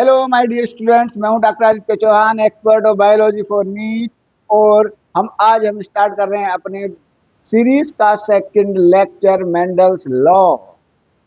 Hello my dear students, मैं हूं doctor Aditya Chauhan, expert of biology for NEET. और हम स्टार्ट कर रहे हैं अपने सीरीज का second lecture, Mendel's law.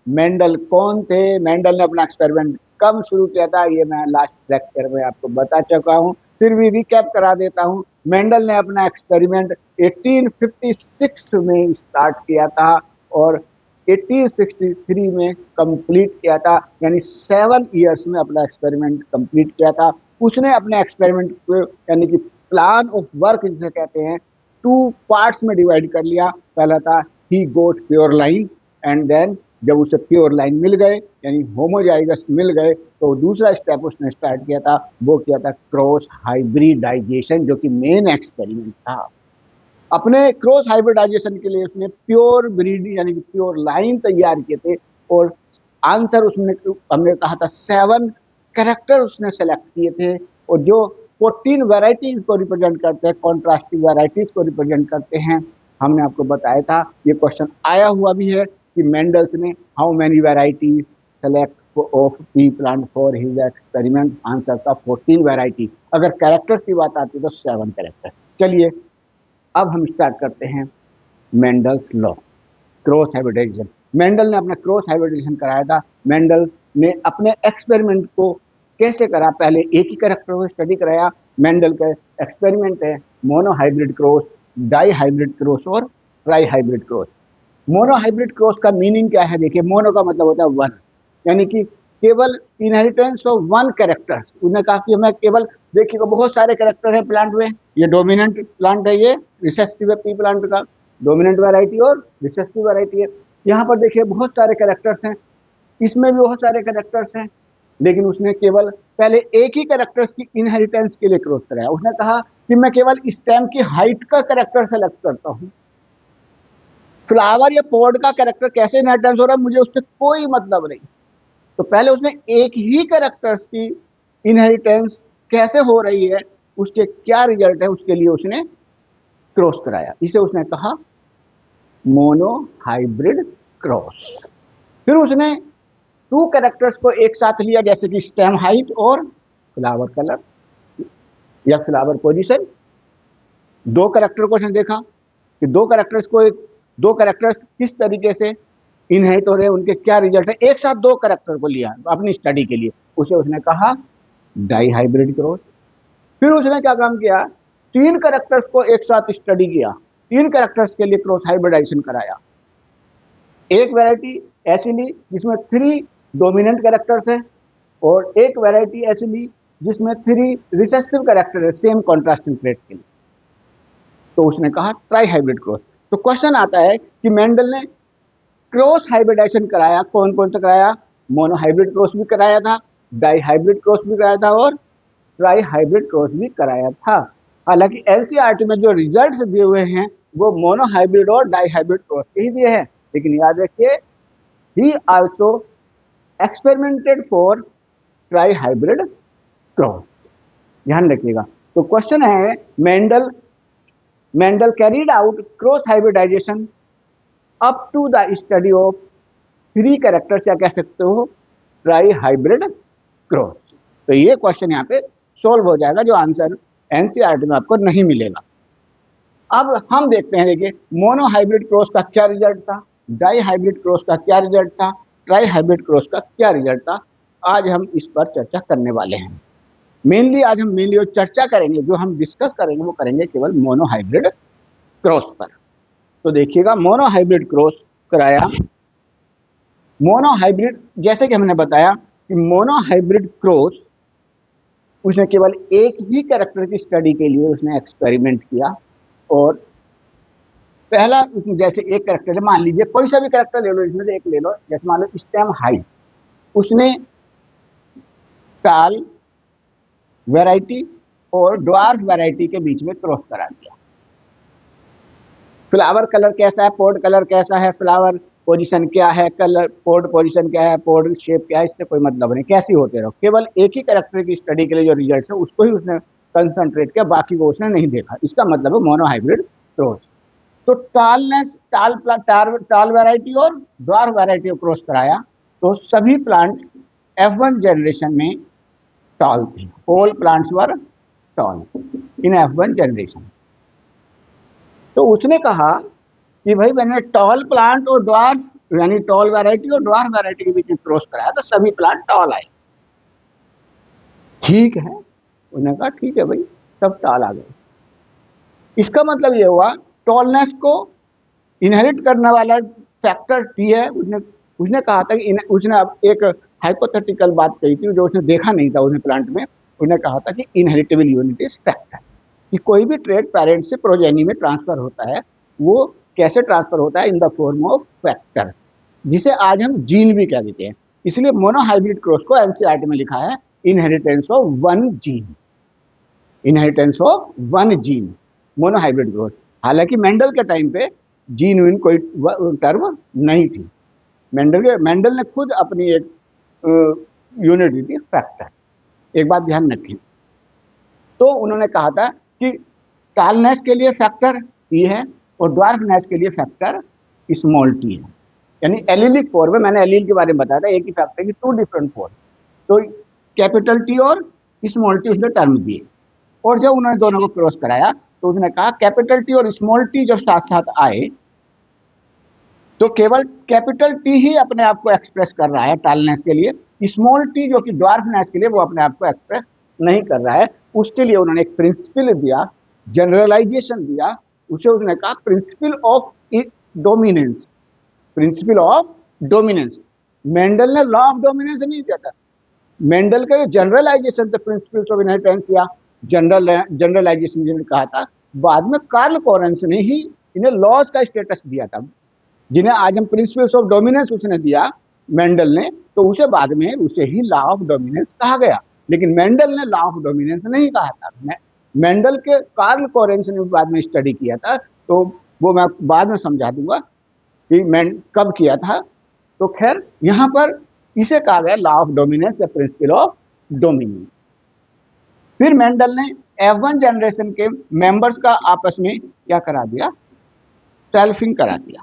Mendel कौन थे, मेंडल ने अपना एक्सपेरिमेंट कब शुरू किया था, ये मैं लास्ट लेक्चर में आपको बता चुका हूं। फिर भी रिकैप करा देता हूं। मेंडल ने अपना एक्सपेरिमेंट 1856 में स्टार्ट किया था और 1863 में कंप्लीट किया था, यानी 7 ईयर्स में अपना एक्सपेरिमेंट कंप्लीट किया था। उसने अपने एक्सपेरिमेंट को यानी कि प्लान ऑफ वर्क जिसे कहते हैं, 2 पार्ट्स में डिवाइड कर लिया। पहला था ही गोट प्योर लाइन, एंड देन जब उसे प्योर लाइन मिल गए यानी होमोजाइगस मिल गए, तो दूसरा स्टेप उसने स्टार्ट किया था, वो किया था क्रॉस हाइब्रिडाइजेशन, जो कि मेन एक्सपेरिमेंट था। अपने क्रॉस हाइब्रिडाइजेशन के लिए उसने प्योर ब्रीड यानी कि प्योर लाइन तैयार किए थे। और आंसर उसने हमने कहा था 7 कैरेक्टर उसने सेलेक्ट किए थे, और जो 14 वेराइटीज को रिप्रेजेंट करते हैं, कॉन्ट्रास्टिंग वेराइटीज को रिप्रेजेंट करते हैं। हमने आपको बताया था, ये क्वेश्चन आया हुआ भी है कि मेंडल्स ने how many varieties select of P plant for his experiment. Answer था 14 वेराइटी। अगर कैरेक्टर्स की बात आती है तो 7 कैरेक्टर। चलिए अब हम स्टार्ट करते हैं Mendel's law, cross hybridization. Mendel ने अपना क्रॉस हाइब्रिडाइजेशन कराया था। मेंडल ने अपने एक्सपेरिमेंट को कैसे करा, पहले एक ही कैरेक्टर को स्टडी कराया। मेंडल का एक्सपेरिमेंट है monohybrid cross, dihybrid cross और trihybrid cross. Monohybrid cross का मीनिंग क्या है? देखिए, मोनो का मतलब होता है 1, यानी कि केवल इनहेरिटेंस ऑफ 1 कैरेक्टर। उन्होंने कहा कि हमें केवल, देखिएगा बहुत सारे कैरेक्टर हैं प्लांट में। ये डोमिनेंट प्लांट है, ये रिसेसिव है पी प्लांट का, डोमिनेंट वैरायटी और रिसेसिव वैरायटी है। यहाँ पर देखिए बहुत सारे कैरेक्टर्स हैं, इसमें भी बहुत सारे कैरेक्टर्स हैं, लेकिन उसने केवल पहले एक ही कैरेक्टर्स की इनहेरिटेंस के लिए क्रॉस कराया। उसने कहा कि मैं केवल स्टेम की हाइट का कैरेक्टर सेलेक्ट करता हूँ, फ्लावर या पॉड का कैरेक्टर कैसे इनहेरिटेंस हो रहा है मुझे उससे कोई मतलब नहीं। तो पहले उसने एक ही कैरेक्टर्स की इनहेरिटेंस कैसे हो रही है, उसके क्या रिजल्ट है, उसके लिए उसने क्रॉस कराया। इसे उसने कहा मोनो हाइब्रिड क्रॉस। फिर उसने 2 कैरेक्टर्स को एक साथ लिया, जैसे कि स्टेम हाइट और फ्लावर कलर या फ्लावर पोजीशन। 2 कैरेक्टर को उसने देखा कि 2 कैरेक्टर्स किस तरीके से इनहेरिट हो रहे हैं, उनके क्या रिजल्ट है। एक साथ 2 कैरेक्टर को लिया अपनी स्टडी के लिए, उसे उसने कहा डाई हाइब्रिड क्रॉस। फिर उसने क्या काम किया, 3 कैरेक्टर्स को एक साथ स्टडी किया, 3 कैरेक्टर्स के लिए क्रॉस हाइब्रिडाइजेशन कराया। एक वैरायटी ऐसी ली जिसमें 3 डोमिनेंट कैरेक्टर्स हैं, और एक वैरायटी ऐसी ली जिसमें 3 रिसेसिव कैरेक्टर है सेम कॉन्ट्रास्टिंग ट्रेट के लिए, तो उसने कहा ट्राई हाइब्रिड क्रॉस। तो क्वेश्चन आता है कि मेंडल ने क्रॉस हाइब्रिडाइजेशन कराया, कौन कौन सा कराया? मोनो हाइब्रिड क्रॉस भी कराया था, डाई हाइब्रिड क्रॉस भी कराया था, और ट्राई हाइब्रिड क्रॉस भी कराया था। हालांकि एनसीईआरटी में जो रिजल्ट्स दिए हुए हैं वो मोनो हाइब्रिड और डाई हाइब्रिड क्रॉस के ही दिए हैं, लेकिन याद रखिए he also experimented for trihybrid cross, ध्यान रखिएगा। तो क्वेश्चन है, Mendel carried out cross hybridization up to the study of 3 characters, या कह सकते हो ट्राई हाइब्रिड क्रॉस। तो ये क्वेश्चन यहाँ पे सोल्व हो जाएगा, जो आंसर एनसीईआरटी में आपको नहीं मिलेगा। अब हम देखते हैं, देखिए मोनो हाइब्रिड क्रॉस का क्या रिजल्ट था, डाई हाइब्रिड क्रॉस का क्या रिजल्ट था, ट्राई हाइब्रिड क्रॉस का क्या रिजल्ट था। आज हम इस पर चर्चा करने वाले हैं। आज हम मेनली चर्चा करेंगे, जो हम डिस्कस करेंगे वो करेंगे केवल मोनो हाइब्रिड क्रॉस पर। तो देखिएगा, मोनो हाइब्रिड क्रॉस कराया। मोनो हाइब्रिड, जैसे कि हमने बताया कि मोनो हाइब्रिड क्रॉस उसने केवल एक ही कैरेक्टर की स्टडी के लिए उसने एक्सपेरिमेंट किया। और पहला, जैसे एक कैरेक्टर है, मान लीजिए कोई सा भी कैरेक्टर ले लो, इसमें से एक ले लो, जैसे मान लो स्टेम हाइट, उसने टाल वैरायटी और ड्वार्फ वैरायटी के बीच में क्रॉस करा दिया। फ्लावर कलर कैसा है, पोड कलर कैसा है, फ्लावर पोजीशन क्या है, कलर पोड पोजीशन क्या है, पोड शेप क्या है, इससे कोई मतलब नहीं, कैसी होते रहो। केवल एक ही कैरेक्टर की स्टडी के लिए जो रिजल्ट है उसको ही उसने कंसंट्रेट किया, बाकी को उसने नहीं देखा। इसका मतलब है मोनो हाइब्रिड क्रॉस। तो टाल ने टाल वैरायटी और ड्वार्फ वैरायटी को क्रॉस कराया, तो सभी प्लांट F1 जनरेशन में टॉल थे, ऑल प्लांट्स वर टॉल इन F1 जनरेशन। तो उसने कहा कि भाई मैंने टॉल प्लांट और ड्वार्फ यानी टॉल वैरायटी और ड्वार्फ वैरायटी के बीच में क्रॉस कराया तो सभी प्लांट टॉल आए। ठीक है, उन्होंने कहा ठीक है भाई, सब टॉल आ गए। इसका मतलब ये हुआ टॉलनेस को इनहेरिट करने वाला फैक्टर टी है। उसने कहा था कि उसने अब एक हाइपोथेटिकल बात कही थी जो उसने देखा नहीं था उसने प्लांट में। उसने कहा था कि इनहेरिटेबल यूनिट इज फैक्टर, कि कोई भी ट्रेट पेरेंट से प्रोजेनी में ट्रांसफर होता है, वो कैसे ट्रांसफर होता है, in the form of factor, जिसे आज हम जीन भी कह देते हैं। इसलिए मोनोहाइब्रिड क्रॉस को एनसीईआरटी में लिखा है inheritance of one gene, inheritance of one gene, monohybrid cross. हालांकि मेंडल के टाइम पे जीन विन कोई टर्म नहीं थी। मेंडल ने खुद अपनी एक यूनिट दी थी फैक्टर। एक बात ध्यान रखें, तो उन्होंने कहा था कि टॉलनेस के लिए फैक्टर ई है और ड्वार्फनेस के लिए फैक्टर स्मॉल टी है। यानी एलिलिक फॉर्म में, मैंने एलील के बारे में बताया था, एक ही फैक्टर की टू डिफरेंट फॉर्म। तो कैपिटल टी और स्मॉल टी उसने टर्म दिए, और जब उन्होंने दोनों को क्रॉस कराया तो उसने कहा कैपिटल टी और स्मॉल टी जब साथ साथ आए तो केवल कैपिटल टी ही अपने आप को एक्सप्रेस कर रहा है टॉलनेस के लिए, स्मॉल टी जो कि ड्वार्फनेस के लिए वो अपने आप को एक्सप्रेस नहीं कर रहा है। उसके लिए उन्होंने एक प्रिंसिपल दिया, जनरलाइजेशन दिया, उसे उसने कहा principle of dominance, principle of dominance. Mendel ने लॉ ऑफ डोमिनेंस नहीं दिया था, मेंडल का जनरलाइजेशन था प्रिंसिपल्स ऑफ इनहेरिटेंस या जनरलाइजेशन जिन्होंने कहा था। बाद में कार्ल कोरेंस ने ही इन्हें लॉज का स्टेटस दिया था, जिन्हें आज हम प्रिंसिपल्स ऑफ डोमिनेंस उसने दिया मेंडल ने, तो उसे बाद में उसे ही लॉ ऑफ डोमिनेंस कहा गया। लेकिन मेंडल ने लॉ ऑफ डोमिनेंस नहीं कहा था। मेंडल के कार्ल कोरेंस ने बाद में स्टडी किया था, तो वो मैं बाद में समझा दूंगा कि कब किया था। तो खैर यहां पर इसे कहा गया लॉ ऑफ डोमिनेंस या प्रिंसिपल ऑफ डोमिनेंस। फिर मेंडल ने F1 जनरेशन के मेंबर्स का आपस में क्या करा दिया, सेल्फिंग करा दिया।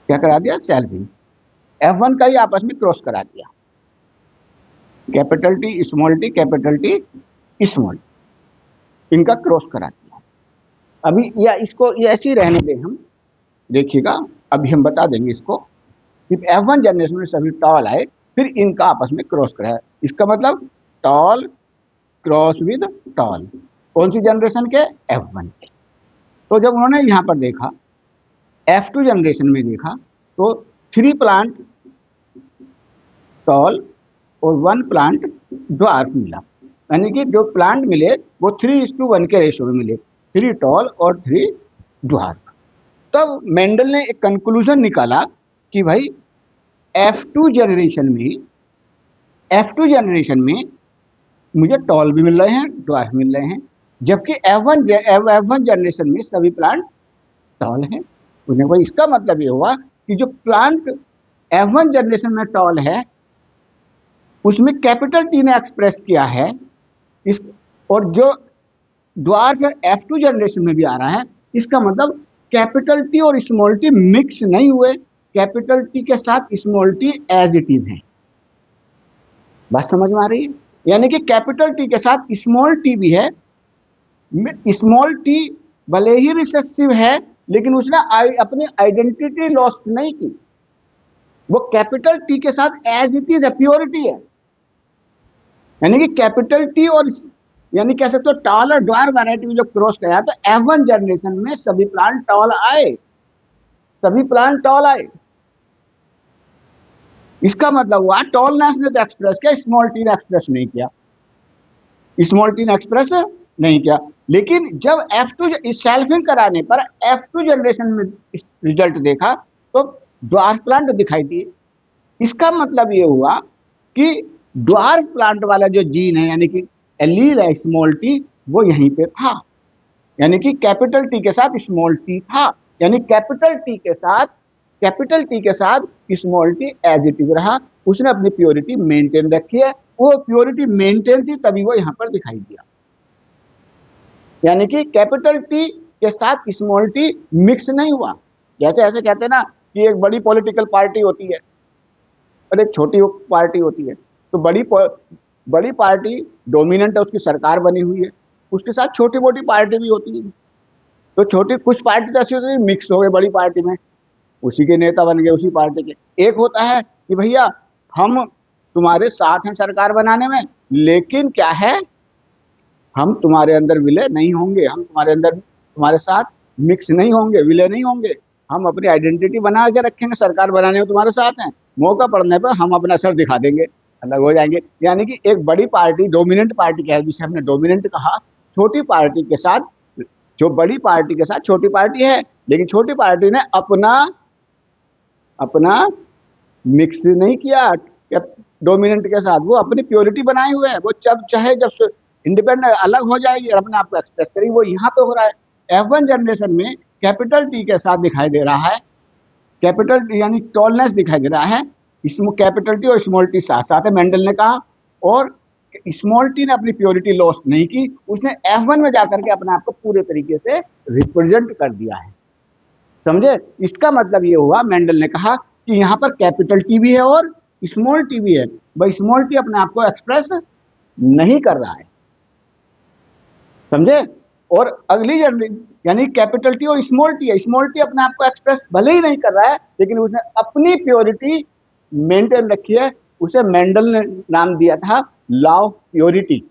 क्या करा दिया, सेल्फिंग। F1 का ही आपस में क्रॉस करा दिया, capital T small T, capital T small, इनका क्रॉस करा दिया। अभी या इसको ये ऐसे ही रहने दें हम, देखिएगा अभी हम बता देंगे इसको कि F1 जनरेशन में सभी टॉल आए, फिर इनका आपस में क्रॉस कराया। इसका मतलब टॉल क्रॉस विद टॉल, कौन सी जनरेशन के, F1 के। तो जब उन्होंने यहां पर देखा F2 जनरेशन में देखा तो 3 प्लांट टॉल और 1 प्लांट ड्वार्फ मिला, यानी कि जो प्लांट मिले वो 3:1 के रेशियो में मिले, 3 टॉल और 3 ड्वार्फ। तब मेंडल ने एक कंक्लूजन निकाला कि भाई F2 जनरेशन में मुझे टॉल भी मिल रहे हैं, ड्वार्फ मिल रहे हैं, जबकि F1 जनरेशन में सभी प्लांट टॉल हैं। भाई इसका मतलब ये हुआ कि जो प्लांट F1 जनरेशन में टॉल है उसमें कैपिटल टी ने एक्सप्रेस किया है इस, और जो ड्वार्फ F2 जनरेशन में भी आ रहा है, इसका मतलब कैपिटल टी और स्मॉल टी मिक्स नहीं हुए, कैपिटल टी के साथ small T as it is है। बात समझ में आ रही है? यानी कि कैपिटल टी के साथ स्मॉल टी भी है, स्मॉल टी भले ही रिसेसिव है लेकिन उसने अपनी आइडेंटिटी लॉस्ट नहीं की, वो कैपिटल टी के साथ एज इट इज प्योरिटी है। यानी कि कैपिटल टी और यानी कह सकते हो टॉल और ड्वार्फ वैरायटी में जो क्रॉस किया तो F1 जनरेशन में सभी प्लांट टॉल आए, सभी प्लांट टॉल आए। इसका मतलब हुआ टॉलनेस ने तो एक्सप्रेस किया, स्मॉल टी ने एक्सप्रेस नहीं किया, स्मॉल टी ने एक्सप्रेस नहीं किया। लेकिन जब F2 सेल्फिंग कराने पर F2 जनरेशन में रिजल्ट देखा तो ड्वार्फ प्लांट दिखाई दिए। इसका मतलब ये हुआ कि ड्वार्फ प्लांट वाला जो जीन है यानी कि एलील है स्मॉल टी, वो यहीं पे था, यानी कि कैपिटल टी के साथ स्मॉल टी था, यानी कैपिटल टी के साथ small T as it is रहा, उसने अपनी प्योरिटी मेंटेन रखी है, वो प्योरिटी मेंटेन थी तभी वो यहां पर दिखाई दिया। यानी कि कैपिटल टी के साथ स्मॉल टी मिक्स नहीं हुआ। जैसे ऐसे कहते हैं ना कि एक बड़ी पॉलिटिकल पार्टी होती है और एक छोटी पार्टी होती है, तो बड़ी बड़ी पार्टी डोमिनेंट है, उसकी सरकार बनी हुई है, उसके साथ छोटी मोटी पार्टी भी होती है। तो छोटी कुछ पार्टी तो ऐसी होती है मिक्स हो गए बड़ी पार्टी में, उसी के नेता बन गए उसी पार्टी के। एक होता है कि भैया हम तुम्हारे साथ हैं सरकार बनाने में, लेकिन क्या है, हम तुम्हारे अंदर विलय नहीं होंगे, हम तुम्हारे अंदर तुम्हारे साथ मिक्स नहीं होंगे, विलय नहीं होंगे, हम अपनी आइडेंटिटी बना के रखेंगे, सरकार बनाने में तुम्हारे साथ हैं, मौका पड़ने पर हम अपना सर दिखा देंगे, अलग हो जाएंगे। यानी कि एक बड़ी पार्टी डोमिनेंट पार्टी क्या है, जिसे हमने डोमिनेंट कहा, छोटी पार्टी के साथ, जो बड़ी पार्टी के साथ छोटी पार्टी है, लेकिन छोटी पार्टी ने अपना अपना मिक्स नहीं किया डोमिनेंट के साथ, वो अपनी प्योरिटी बनाए हुए है, वो जब चाहे जब इंडिपेंडेंट अलग हो जाएगी और अपने आप को एक्सप्रेस करेगी, वो यहाँ पे हो रहा है। F1 जनरेशन में कैपिटल टी के साथ दिखाई दे रहा है, कैपिटल टी यानी टॉलनेस दिखाई दे रहा है, इसमें कैपिटल टी और स्मॉल टी साथ साथ है, मेंडल ने कहा। और स्मॉल टी ने अपनी प्योरिटी लॉस नहीं की, उसने F1 में जाकर के अपने आप को पूरे तरीके से रिप्रेजेंट कर दिया है, समझे। इसका मतलब ये हुआ, मेंडल ने कहा कि यहाँ पर कैपिटल टी भी है और स्मॉल टी भी है, भाई स्मॉल टी अपने आप को एक्सप्रेस नहीं कर रहा है, समझे। और अगली यानी कैपिटल टी और स्मॉल टी है, स्मॉल टी अपने आप को एक्सप्रेस भले ही नहीं कर रहा है, लेकिन उसने अपनी प्योरिटी मेंटेन रखी है। उसे मेंडल ने नाम दिया था law of purity,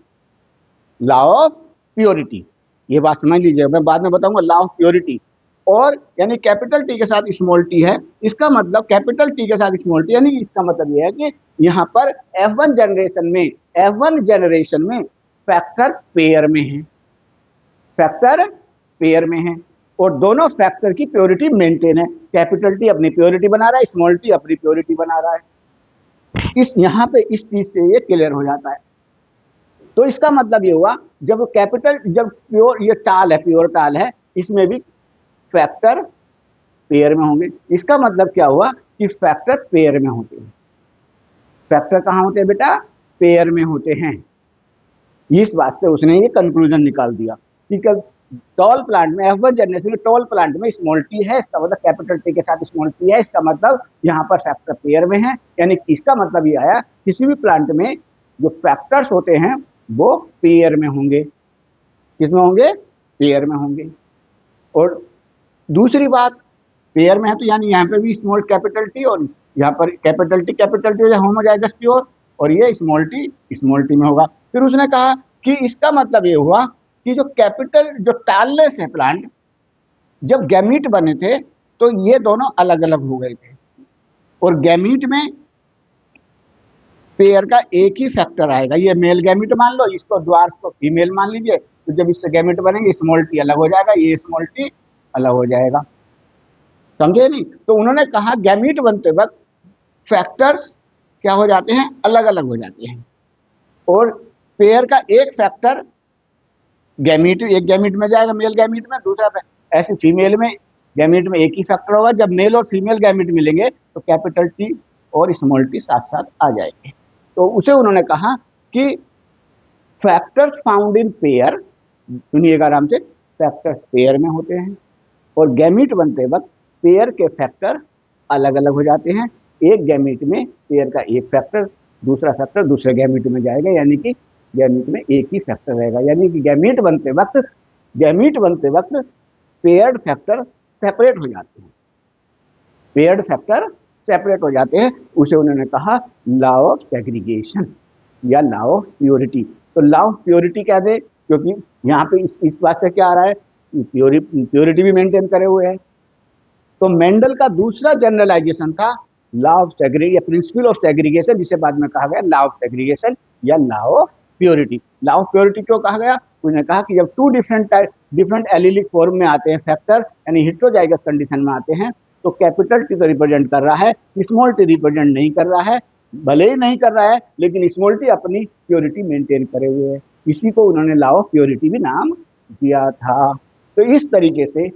law of purity, ये बात समझ लीजिए, मैं बाद में बताऊंगा लॉ ऑफ प्योरिटी। और यानी कैपिटल टी के साथ स्मॉल टी है, इसका मतलब कैपिटल टी के साथ स्मॉल टी, यानी इसका मतलब यह है कि यहाँ पर F1 जनरेशन में फैक्टर पेयर में है, फैक्टर पेयर में है, और दोनों फैक्टर की प्योरिटी मेंटेन है। कैपिटल टी अपनी प्योरिटी बना रहा है, स्मॉल टी अपनी प्योरिटी बना रहा है। इस यहाँ पे इस चीज से ये क्लियर हो जाता है। तो इसका मतलब ये हुआ, जब कैपिटल, जब प्योर, ये टाल है, प्योर टाल है, इसमें भी फैक्टर पेयर में होंगे। इसका मतलब क्या हुआ कि फैक्टर पेयर में होते हैं। फैक्टर कहाँ होते हैं बेटा? पेयर में होते हैं। इस बात से उसने ये कंक्लूजन निकाल दिया कि टॉल प्लांट में, F1 जनरेशन में टॉल प्लांट में स्मॉल टी है, इसका मतलब कैपिटल टी के साथ स्मॉल टी है, इसका मतलब यहाँ पर फैक्टर पेयर में है। यानी इसका मतलब ये आया, किसी भी प्लांट में जो फैक्टर्स होते हैं वो पेयर में होंगे। किसमें होंगे? पेयर में होंगे। और दूसरी बात, पेयर में है तो यानी यहाँ पे भी स्मॉल कैपिटल टी और यहाँ पर कैपिटल टी हो जाए होमोजाइगस प्योर, और ये स्मॉल टी में होगा। फिर उसने कहा कि इसका मतलब ये हुआ कि जो कैपिटल, जो टालनेस है प्लांट, जब गैमीट बने थे तो ये दोनों अलग अलग हो गए थे, और गैमीट में पेयर का एक ही फैक्टर आएगा। ये मेल गैमीट मान लो, इसको द्वार को फीमेल मान लीजिए, तो जब इससे गैमीट बनेंगे स्मॉल टी अलग हो जाएगा, ये स्मॉल टी अलग हो जाएगा, समझे नहीं। तो उन्होंने कहा गैमीट बनते वक्त फैक्टर्स क्या हो जाते हैं? अलग अलग हो जाते हैं, और पेयर का एक फैक्टर गैमीट, एक गैमीट में जाएगा मेल गैमीट में, दूसरा ऐसे फीमेल में गैमीट में एक ही फैक्टर होगा। जब मेल और फीमेल गैमीट मिलेंगे तो कैपिटल टी और स्मॉल टी साथ साथ आ जाएंगे। तो उसे उन्होंने कहा कि फैक्टर्स फाउंड इन पेयर, सुनिएगा आराम से, फैक्टर्स पेयर में होते हैं, और गैमीट बनते वक्त पेयर के फैक्टर अलग अलग हो जाते हैं। एक गैमीट में पेयर का एक फैक्टर, दूसरा फैक्टर दूसरे गैमीट में जाएगा, यानी कि गैमीट में एक ही फैक्टर रहेगा। यानी कि गैमीट बनते वक्त पेयर्ड फैक्टर सेपरेट हो जाते हैं, पेयर्ड फैक्टर सेपरेट हो जाते हैं। उसे उन्होंने कहा लॉ ऑफ सेग्रीगेशन या लॉ ऑफ प्योरिटी। तो लॉ ऑफ प्योरिटी कह दे, क्योंकि यहाँ पे इस बात से क्या आ रहा है, प्योरिटी भी मेंटेन करे हुए है। तो मेंडल का दूसरा जनरलाइजेशन था law of segregation, principle of segregation, जिसे बाद में कहा गया लॉ ऑफ सेग्रीगेशन या law of purity. Law of purity क्यों कहा गया? उन्होंने कहा कि जब टू डिफरेंट एलिलिक फॉर्म में आते हैं फैक्टर, यानी हेटेरोजाइगस कंडीशन में आते हैं, तो कैपिटल टी तो रिप्रेजेंट कर रहा है, स्मॉल टी रिप्रेजेंट नहीं कर रहा है, भले ही नहीं कर रहा है, लेकिन स्मॉल टी अपनी प्योरिटी मेंटेन करे हुए है। इसी को उन्होंने लॉ ऑफ प्योरिटी भी नाम दिया था। तो इस तरीके से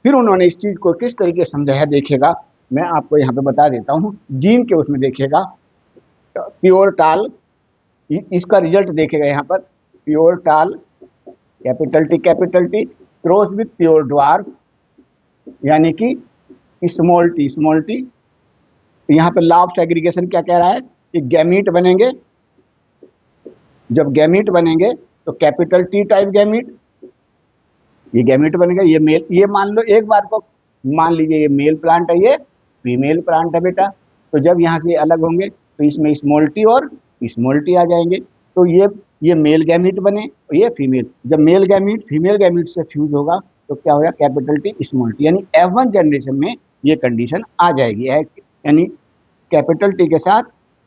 फिर उन्होंने इस चीज को किस तरीके से समझाया, देखिएगा, मैं आपको यहाँ पे बता देता हूँ। जीन के उसमें देखिएगा, प्योर टाल, इसका रिजल्ट देखिएगा यहाँ पर, प्योर टाल capital T cross with pure dwarf, यानी कि स्मॉल टी। यहाँ पे लॉ ऑफ सेग्रीगेशन क्या कह रहा है कि गैमीट बनेंगे, जब गैमीट बनेंगे तो कैपिटल टी टाइप गैमीट, ये गैमीट बनेगा, ये मेल, ये मान लो एक बार को मान लीजिए ये मेल प्लांट है, ये फीमेल प्लांट है बेटा। तो जब यहाँ से अलग होंगे तो इसमें स्मॉल टी और स्मॉल टी आ जाएंगे, तो ये मेल गैमीट बने और ये फीमेल। जब मेल गैमीट फीमेल गैमीट से फ्यूज होगा तो क्या होगा, कैपिटल टी स्मॉल टी, यानी F1 जनरेशन में ये कंडीशन आ जाएगी, यानी कैपिटल टी के साथ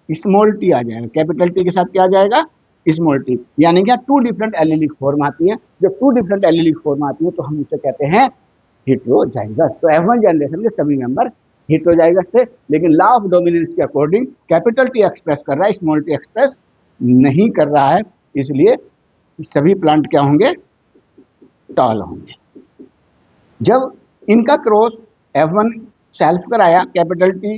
स्मॉल टी आ जाएगा, कैपिटल टी के साथ क्या आ जाएगा, स्मॉल टी, यानी क्या टू डिफरेंट एलिलिक फॉर्म आती है। जब टू डिफरेंट एलिलिक फॉर्म आती है तो हम उसे कहते हैं हेटेरोजाइगस। तो F1 जनरेशन के सभी मेंबर हेटेरोजाइगस थे, लेकिन लॉ ऑफ डोमिनेंस के अकॉर्डिंग कैपिटल टी एक्सप्रेस कर रहा है, स्मॉल टी एक्सप्रेस नहीं कर रहा है, इसलिए सभी प्लांट क्या होंगे, टॉल होंगे। जब इनका क्रॉस F1 सेल्फ कराया, capital T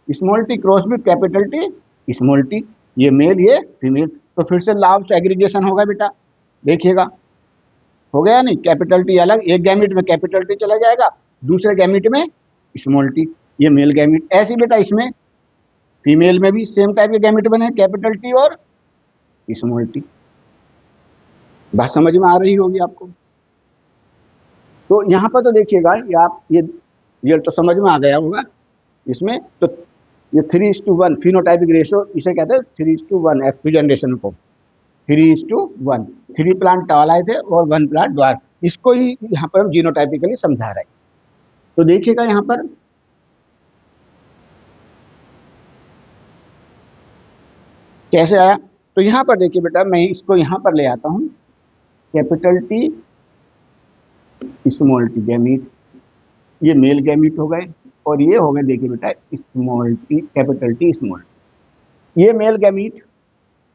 small T cross with capital T small T, ये मेल ये फीमेल, तो फिर से लॉ ऑफ सेग्रीगेशन होगा बेटा, देखिएगा हो गया नहीं, कैपिटल टी अलग, एक गैमीट में कैपिटल टी चला जाएगा, दूसरे गैमीट में स्मॉल टी, ये मेल गैमीट। ऐसे बेटा इसमें फीमेल में भी सेम टाइप के गैमीट बने, कैपिटल टी और स्मॉल टी। बात समझ में आ रही होगी आपको। तो यहाँ पर तो देखिएगा, ये आप ये तो समझ में आ गया होगा इसमें। तो ये 3:1 फिनोटाइपिक रेशियो, इसे कहते हैं 3:1 F2 जनरेशन को, 3:1, 3 प्लांट टॉल आए थे और 1 प्लांट ड्वार्फ, इसको ही यहाँ पर हम जीनोटाइपिकली समझा रहे हैं। तो देखिएगा यहाँ पर कैसे आया, तो यहाँ पर देखिए बेटा, मैं इसको यहाँ पर ले आता हूँ, capital T small T gamete, ये मेल गैमीट हो गए, और ये हो गए देखिए बेटा small T capital T small T, ये मेल गैमीट।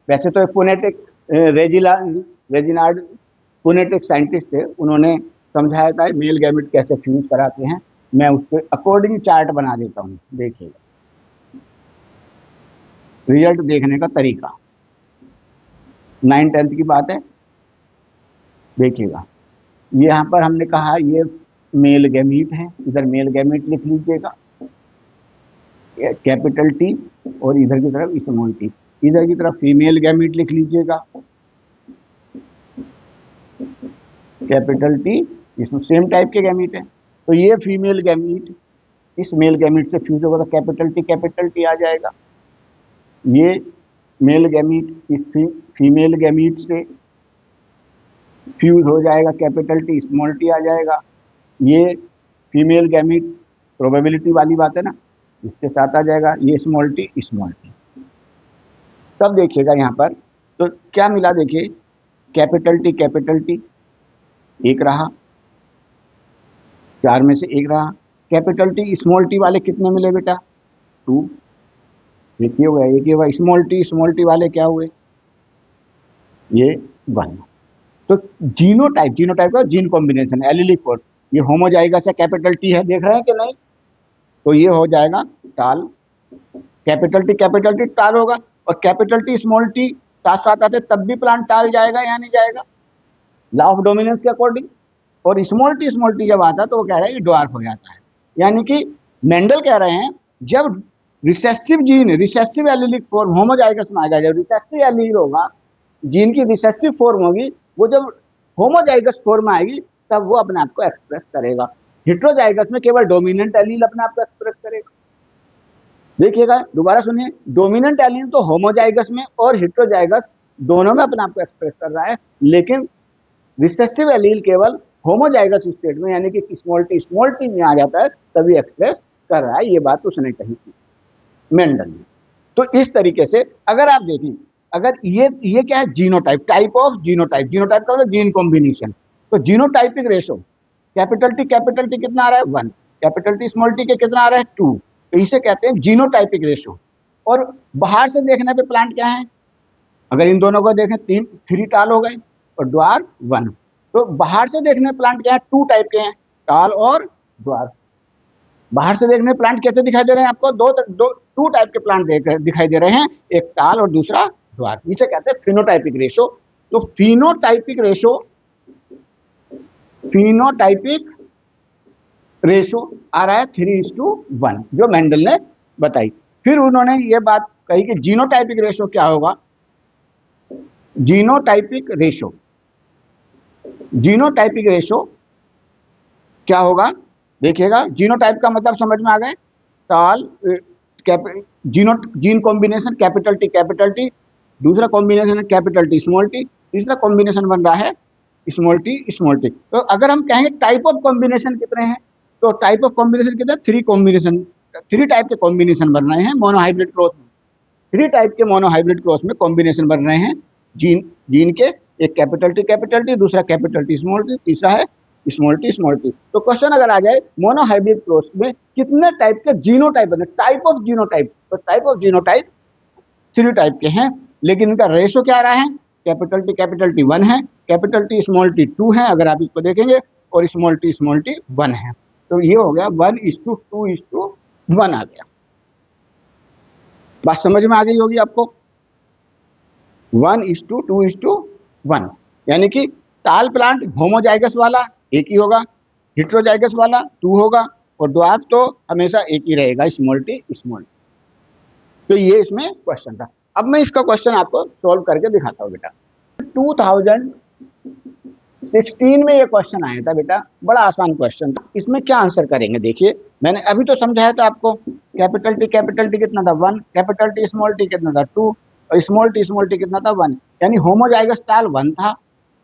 वैसे तो फोनेटिक रेजिनार्ड फोनेटिक साइंटिस्ट थे, उन्होंने समझाया था मेल गैमीट कैसे फ्यूज कराते हैं, मैं उसके अकॉर्डिंग चार्ट बना देता हूँ, देखिएगा रिजल्ट देखने का तरीका, 9th-10th की बात है, देखिएगा यहाँ पर हमने कहा ये मेल गैमीट है, इधर मेल गैमीट लिख लीजिएगा कैपिटल टी, और इधर की तरफ स्मॉल टी, इधर की तरफ फीमेल गैमीट लिख लीजिएगा कैपिटल टी, इसमें सेम टाइप के गैमीट है। तो ये फीमेल गैमीट इस मेल गैमीट से फ्यूज होगा तो कैपिटल टी आ जाएगा, ये मेल गैमीट इस फीमेल गैमीट से फ्यूज हो जाएगा, कैपिटल टी स्मॉल टी आ जाएगा, ये फीमेल गैमीट प्रोबेबिलिटी वाली बात है ना, इसके साथ आ जाएगा, ये स्मॉल टी। तब देखिएगा यहाँ पर तो क्या मिला, देखिए कैपिटल टी एक रहा, 4 में से एक रहा, कैपिटल टी स्मॉल टी वाले कितने मिले बेटा, 2, एक ही हो गया, एक ही हुआ, स्मॉल टी वाले क्या हुए, ये 1। तो जीनोटाइप का जीन कॉम्बिनेशन एलिलिक कोड, ये होमोजाइगस है, कैपिटल टी है, देख रहे हैं कि नहीं, तो ये हो जाएगा टाल, कैपिटल टी टाल होगा, और कैपिटल टी स्मॉल टी साथ साथ आते तब भी प्लांट टाल जाएगा या नहीं जाएगा, लॉ ऑफ डोमिनेंस के अकॉर्डिंग। और स्मॉल टी जब आता है तो वो कह रहा है ये ड्वार्फ हो जाता है, यानी कि मेंडल कह रहे हैं जब recessive gene, recessive allelic form homozygous में आ जाएगा, जब रिसेसिव एलील होगा, जीन की रिसेसिव फॉर्म होगी, वो जब होमोजाइगस फॉर्म में आएगी तब वो अपने आप को एक्सप्रेस करेगा। हेटेरोजाइगस में केवल डोमिनेंट एलील अपने आप को एक्सप्रेस करेगा। देखिएगा दोबारा सुनिए, डोमिनेंट एलील तो होमोजाइगस में और हेटेरोजाइगस दोनों में अपने आप को एक्सप्रेस कर रहा है, लेकिन रिसेसिव एलील केवल होमोजाइगस स्टेट में, यानी कि स्मॉल टी में आ जाता है तभी एक्सप्रेस कर रहा है। ये बात उसने कही थी मेंडल ने। तो इस तरीके से अगर आप देखें, अगर ये क्या है, genotype, type of genotype, genotype का मतलब जीन कॉम्बिनेशन। तो जीनोटाइपिक रेशो कैपिटल टी कितना आ रहा है, 1, कैपिटल टी स्मॉल टी के कितना आ रहा है, 2, तो इसे कहते हैं जीनोटाइपिक रेशो। और बाहर से देखने पे प्लांट क्या है, अगर इन दोनों को देखें 3 टाल हो गए और ड्वार्फ 1, तो बाहर से देखने प्लांट क्या है, 2 टाइप के हैं, टाल और ड्वार्फ। बाहर से देखने प्लांट कैसे दिखाई दे रहे हैं आपको, 2 टाइप के प्लांट दिखाई दे रहे हैं, एक टाल और दूसरा ड्वार्फ, इसे कहते हैं फिनोटाइपिक रेशो। तो फिनोटाइपिक रेशो आ रहा है 3:1 जो मेंडल ने बताई। फिर उन्होंने ये बात कही कि जीनोटाइपिक रेशो क्या होगा, जीनोटाइपिक रेशो, जीनोटाइपिक रेशो क्या होगा देखिएगा। जीनोटाइप का मतलब समझ में आ गए, tall gene combination capital T, दूसरा कॉम्बिनेशन है कैपिटल टी स्मॉल टी, तीसरा कॉम्बिनेशन बन रहा है स्मॉल टी। तो अगर हम कहेंगे टाइप ऑफ कॉम्बिनेशन कितने हैं, तो टाइप ऑफ कॉम्बिनेशन कितने, थ्री टाइप के कॉम्बिनेशन बन रहे हैं मोनोहाइब्रिड क्रॉस में। थ्री टाइप के मोनोहाइब्रिड क्रॉस में कॉम्बिनेशन बन रहे हैं जीन के, एक कैपिटल टी, दूसरा कैपिटल टी स्मॉल टी, तीसरा है स्मॉल टी। तो क्वेश्चन अगर आ जाए मोनोहाइब्रिड क्रॉस में कितने टाइप के जीनोटाइप बने, टाइप ऑफ जीनोटाइप, तो type of genotype three type के हैं, लेकिन इनका रेशो क्या आ रहा है, कैपिटल टी 1 है, कैपिटल टी स्मॉल टी 2 है अगर आप इसको देखेंगे, और स्मॉल टी 1 है। तो ये हो गया 1:2:1 आ गया। बात समझ में आ गई होगी आपको। 1:2:1, यानी कि ताल प्लांट होमोजाइगस वाला एक ही होगा, हिट्रोजाइगस वाला 2 होगा, और ड्वार्फ तो हमेशा एक ही रहेगा स्मॉल टी। तो ये इसमें क्वेश्चन था। अब मैं इसका क्वेश्चन आपको सॉल्व करके दिखाता हूँ बेटा। 2016 में ये क्वेश्चन आया था बेटा, बड़ा आसान क्वेश्चन था। इसमें क्या आंसर करेंगे देखिए, मैंने अभी तो समझाया था आपको, कैपिटल टी कितना था 1, कैपिटल टी स्मॉल टी कितना था 2, और स्मॉल टी कितना था 1, यानी होमोजाइगस टाल 1 था,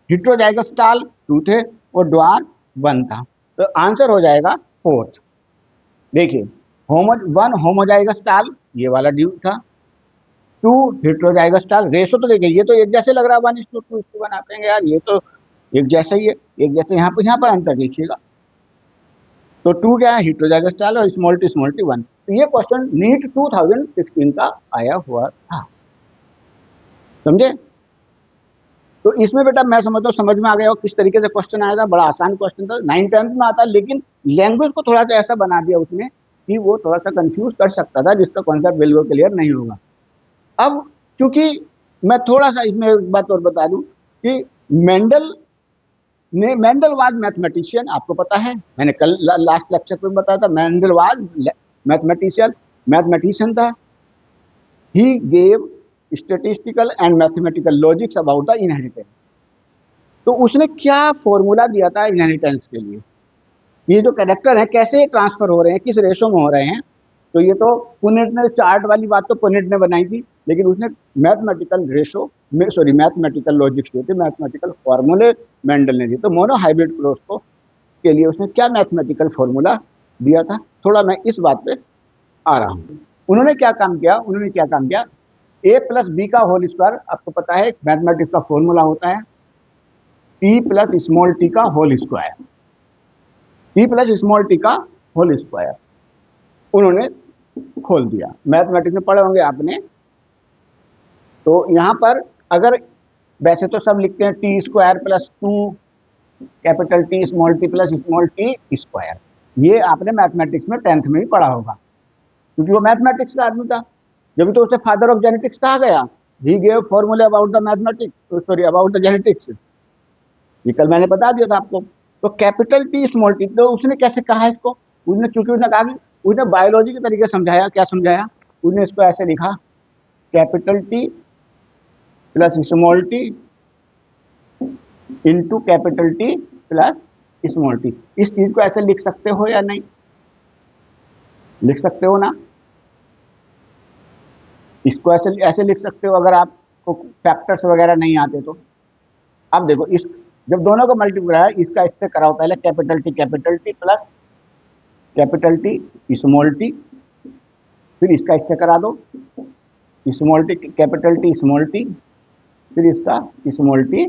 हिट्रोजाइगस टाल 2 थे, और ड्वार्फ 1 था। तो आंसर हो जाएगा 4th। देखिए 1 होमोजाइगस टाल ये वाला ड्यू था, 2 हिट्रोजाइगस टाल, रेशो तो देखिए ये तो एक जैसे लग रहा है 1:2:1, आप कहेंगे यार ये तो एक जैसा ही है, एक जैसे यहाँ पर अंतर देखिएगा। तो 2 क्या है, हिट्रोजाइगस टाल, और स्मॉल टी 1। तो ये क्वेश्चन नीट 2016 का आया हुआ था, समझे। तो इसमें बेटा मैं समझता हूँ समझ में आ गया किस तरीके से क्वेश्चन आया था, बड़ा आसान क्वेश्चन था, 9th-10th में आता, लेकिन लैंग्वेज को थोड़ा सा ऐसा बना दिया उसने कि वो थोड़ा सा कंफ्यूज कर सकता था, जिसका कॉन्सेप्ट बिल्कुल क्लियर नहीं होगा। अब चूंकि मैं थोड़ा सा इसमें एक बात और बता दूं कि मेंडल वाज मैथमेटिशियन, आपको पता है, मैंने कल लास्ट लेक्चर में बताया था, मेंडल वाज मैथमेटिशियन था। He gave statistical and mathematical logics about the inheritance. तो उसने क्या फॉर्मूला दिया था इनहेरिटेंस के लिए, ये जो कैरेक्टर है कैसे ट्रांसफर हो रहे हैं, किस रेशो में हो रहे हैं। तो ये तो पुनेट ने चार्ट वाली बात तो पुनेट ने बनाई थी, लेकिन उसने मैथमेटिकल लॉजिक्स दिए थे, मैथमेटिकल फॉर्मूले मेंडल ने दिए। तो मोनोहाइब्रिड क्रॉस को के लिए उसने क्या मैथमेटिकल फॉर्मूला दिया था, थोड़ा मैं इस बात पे आ रहा हूँ। उन्होंने क्या काम किया, a+b का होल स्क्वायर, आपको पता है मैथमेटिक्स का फॉर्मूला होता है p+t का होल स्क्वायर, p+t का होल स्क्वायर उन्होंने खोल दिया। मैथमेटिक्स में पढ़े होंगे आपने। तो यहाँ पर अगर वैसे तो सब लिखते हैं t² + 2 capital T small t plus small t square, ये आपने मैथमेटिक्स में 10th में ही पढ़ा होगा, क्योंकि वो मैथमेटिक्स का आदमी था, जब तो उसे फादर ऑफ जेनेटिक्स कहा गया। ही गेव फॉर्मूले अबाउट द जेनेटिक्स, ये कल मैंने बता दिया था आपको। तो कैपिटल T स्मॉल t, तो उसने कैसे कहा इसको, चूंकि उसने कहा कि उसने बायोलॉजी के तरीके समझाया, क्या समझाया, उसने इसको ऐसे लिखा capital T plus small t into capital T plus small t। इस चीज को ऐसे लिख सकते हो या नहीं, लिख सकते हो ना, इसको ऐसे लिख सकते हो अगर आपको फैक्टर्स वगैरह नहीं आते तो। अब देखो इस जब दोनों को मल्टीप्लाई इसका इससे कराओ, पहले capital T plus capital T small t, फिर इसका इससे करा दो small t capital T small t, फिर इसका स्मॉल t।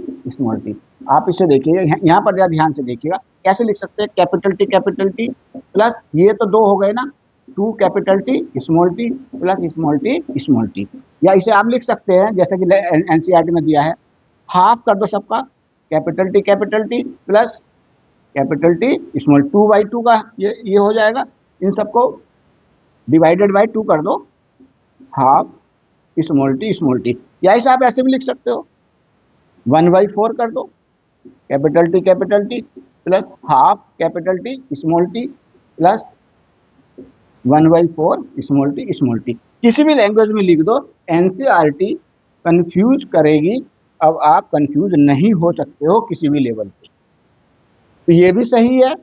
आप इसे देखिए, यहाँ पर ध्यान से देखिएगा कैसे लिख सकते हैं, कैपिटल T प्लस ये तो 2 हो गए ना, 2 capital T small t plus small t। या इसे आप लिख सकते हैं जैसे कि एनसीईआरटी में दिया है, हाफ कर दो सबका, capital T plus capital T small 2/2 का ये हो जाएगा, इन सबको डिवाइडेड बाय 2 कर दो, हाफ स्मॉल t। या इसे आप ऐसे भी लिख सकते हो 1/4 कर दो, capital T plus half capital T small t plus 1/4 small t। किसी भी लैंग्वेज में लिख दो, एनसीईआरटी कंफ्यूज करेगी अब आप कंफ्यूज नहीं हो सकते हो किसी भी लेवल पे। तो ये भी सही है,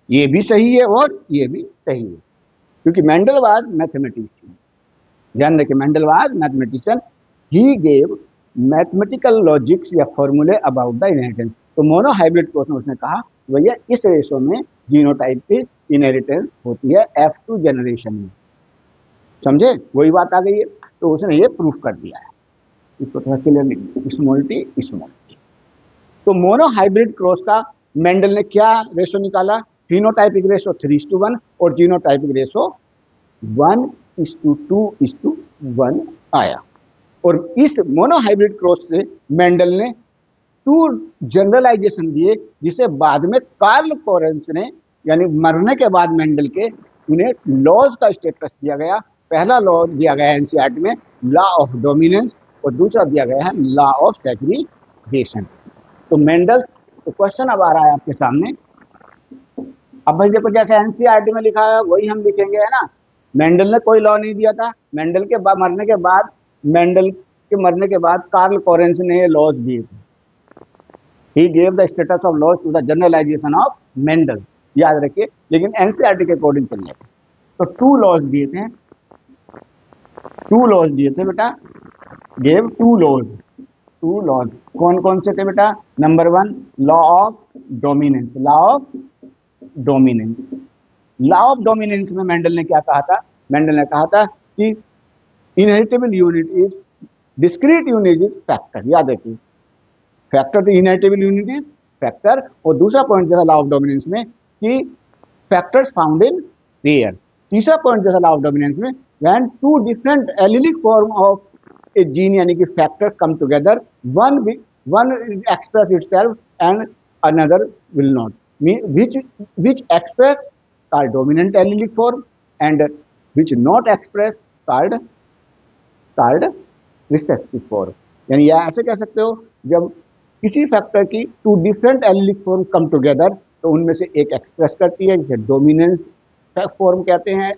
ये भी सही है और ये भी सही है, क्योंकि मेंडल वाज मैथमेटिशियन। ध्यान रखिए, Mendel was mathematician, he gave mathematical logics या फॉर्मूले अबाउट द इनहेरिटेंस। तो मोनोहाइब्रिड क्रॉस में उसने कहा भैया इस रेशो में जीनोटाइप की इनहेरिटेंस होती है F2 जनरेशन में। समझे, वही बात आ गई है। तो उसने ये प्रूफ कर दिया है, इसको थोड़ा clear, small T small T. तो मोनोहाइब्रिड क्रॉस का मेंडल ने क्या रेशो निकाला? फिनोटाइपिक रेशो 3:1 और जीनोटाइपिक रेशो 1:2:1 आया। और इस मोनोहाइब्रिड क्रॉस से मेंडल ने 2 जनरलाइजेशन दिए, जिसे बाद में कार्ल कोरेंस ने, यानी मरने के बाद मेंडल के, उन्हें लॉज का स्टेटस दिया गया। पहला लॉ दिया गया है एनसीईआरटी में, लॉ ऑफ डोमिनेंस, और दूसरा दिया गया है लॉ ऑफ सेग्रीगेशन। तो मेंडल, तो क्वेश्चन अब आ रहा है आपके सामने। अब भाई देखो, जैसे एनसीईआरटी में लिखा है वही हम लिखेंगे, है ना। मेंडल ने कोई लॉ नहीं दिया था, मेंडल के मरने के बाद, मेंडल के मरने के बाद कार्ल कोरेंस ने ये लॉज दिए थे। He gave the status of laws to the generalization of Mendel, याद रखिए। लेकिन एनसीईआरटी के अकॉर्डिंग चलिए, तो 2 लॉज दिए थे, 2 लॉज दिए थे बेटा, गेव 2 लॉज, 2 लॉज। कौन कौन से थे बेटा? Number 1 law of dominance, law of dominance. Law of dominance में मेंडल ने क्या कहा था? मेंडल ने कहा था कि inheritable unit is discrete unit is factor. याद रखिए, फैक्टर तो इनहेरिटेबल यूनिट इज फैक्टर। और दूसरा पॉइंट जैसा लॉ ऑफ डोमिनेंस में कि फैक्टर्स फाउंड इन पेयर। तीसरा पॉइंट जैसा लॉ ऑफ डोमिनेंस में, when 2 different allylic form of A gene, यानी कि factor come together, one express itself and another will not, which express called dominant allelic form and which not express called recessive form। यानी यह ऐसे कह सकते हो, जब किसी फैक्टर की 2 different allylic form come together, तो उनमें से एक एक्सप्रेस करती है, जिसे डोमिनेंस फॉर्म कहते हैं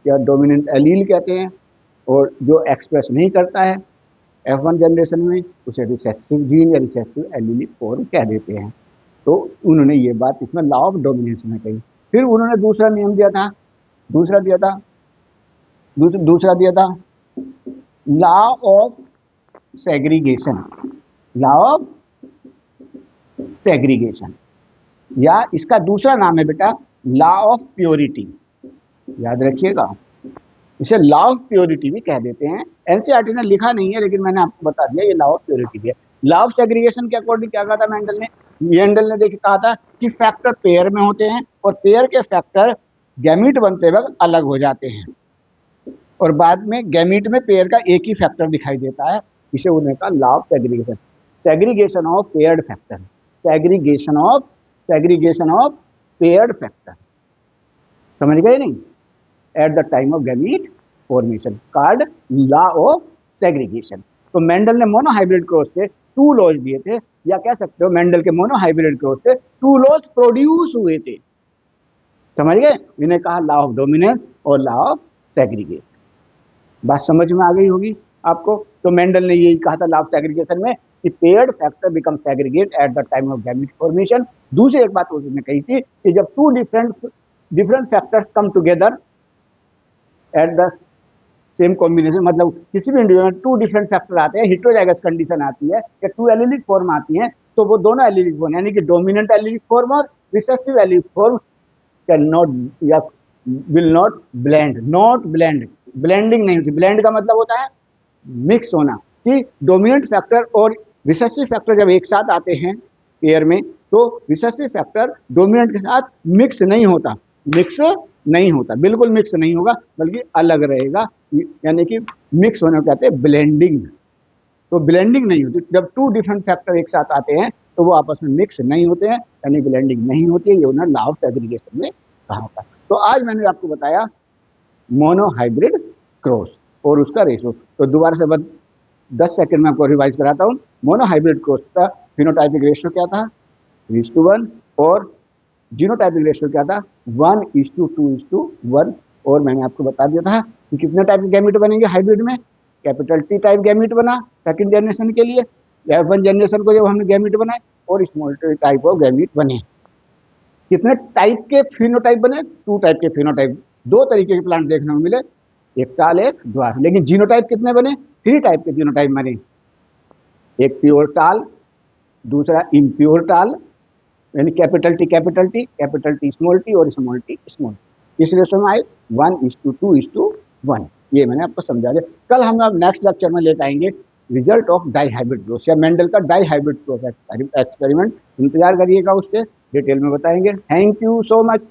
या डोमिनेंट एलील कहते हैं, और जो एक्सप्रेस नहीं करता है F1 जनरेशन में, उसे रिसेसिव जीन या रिसेसिव एलीलिक फॉर्म कह देते हैं। तो उन्होंने ये बात इसमें लॉ ऑफ डोमिनेंस में कही। फिर उन्होंने दूसरा नियम दिया था, दूसरा दिया था law of segregation, law of segregation, या इसका दूसरा नाम है बेटा लॉ ऑफ प्योरिटी। याद रखिएगा, इसे लॉ ऑफ प्योरिटी भी कह देते हैं। एनसीईआरटी ने लिखा नहीं है, लेकिन मैंने आपको बता दिया ये लॉ ऑफ प्योरिटी है। लॉ ऑफ सेग्रीगेशन के अकॉर्डिंग क्या कहा था मेंडल ने? देखिए कहा था कि फैक्टर पेयर में होते हैं और पेयर के फैक्टर गैमीट बनते वक्त अलग हो जाते हैं, और बाद में गैमीट में पेयर का एक ही फैक्टर दिखाई देता है। इसे उन्होंने कहा law of segregation, segregation of paired factor, segregation of paired factor. समझ गए नहीं? At the time of gamete formation, called law of segregation. तो मेंडल ने मोनोहाइब्रिड क्रॉस से 2 लॉज दिए थे, या कह सकते हो मेंडल के मोनोहाइब्रिड क्रॉस से 2 लॉज प्रोड्यूस हुए थे। समझ गए? इन्हें कहा लॉ ऑफ डोमिनेंस और लॉ ऑफ सेग्रीगेशन। बात समझ में आ गई होगी आपको। तो मेंडल ने यही कहा था लॉ ऑफ सेग्रीगेशन में कि paired factor become segregate at the time of gamete formation. दूसरी एक बात उसने कही थी कि जब 2 different factors come together at the same combination, मतलब किसी भी इंडिविजुअल में 2 डिफरेंट फैक्टर आते हैं, हेटेरोजाइगस कंडीशन आती है या 2 एलिलिक फॉर्म आती हैं, तो वो दोनों एलिलिक फॉर्म, यानी कि डोमिनेंट एलिलिक फॉर्म और recessive allelic form can not या will not blend, not blend, blending नहीं होती। ब्लेंड का मतलब होता है मिक्स होना, कि डोमिनेंट फैक्टर और रिसेसिव फैक्टर जब एक साथ आते हैं पेयर में, तो रिसेसिव फैक्टर डोमिनेंट के साथ मिक्स नहीं होता, बिल्कुल मिक्स नहीं होगा, बल्कि अलग रहेगा, यानी कि मिक्स होने को कहते हैं ब्लेंडिंग। तो ब्लेंडिंग नहीं होती। जब 2 डिफरेंट फैक्टर एक साथ आते हैं तो वो आपस में मिक्स नहीं होते हैं, यानी ब्लेंडिंग नहीं होती है। ये उन्होंने लॉ ऑफ सेग्रीगेशन में कहा था। तो आज मैंने आपको बताया मोनोहाइब्रिड क्रॉस और उसका रेशो। तो दोबारा से 10 सेकंड में आपको रिवाइज कराता हूँ। मोनोहाइब्रिड क्रॉस का फिनोटाइपिक रेशो क्या था? 3:1, और जीनोटाइपिक रेशो क्या था? 1:2:1। और मैंने आपको बता दिया था कि कितने टाइप के गैमीट बनेंगे हाइब्रिड में। कैपिटल T टाइप गैमीट बना सेकंड जनरेशन के लिए, F1 जनरेशन को जब हमने गैमीट बनाए और स्मॉल टाइप ऑफ गैमीट बने। कितने टाइप के फिनोटाइप बने? 2 टाइप के फिनोटाइप, 2 तरीके के प्लांट देखने को मिले, एक टाल एक द्वार। लेकिन जीनोटाइप कितने बने? 3 टाइप के जीनोटाइप बने, एक प्योर टाल, दूसरा इम्प्योर टाल, यानी कैपिटल टी स्मॉल टी और स्मॉल टी स्मॉल। इस रेशो में आए 1:2:1। ये मैंने आपको समझा दिया। कल हम अब नेक्स्ट लेक्चर में लेकर आएंगे result of dihybrid growth या मेंडल का डाई हाइब्रिड ग्रोथ एक्सपेरिमेंट। इंतजार करिएगा, उससे डिटेल में बताएंगे। Thank you so much.